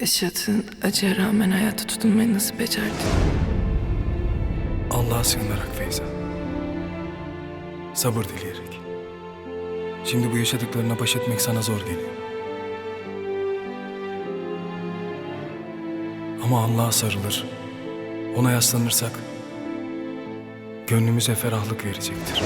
Yaşadığın acıya rağmen hayata tutunmayı nasıl becerdin? Allah'a sığınarak Feyza. Sabır dileyerek. Şimdi bu yaşadıklarına baş etmek sana zor geliyor. Ama Allah'a sarılır, ona yaslanırsak gönlümüze ferahlık verecektir.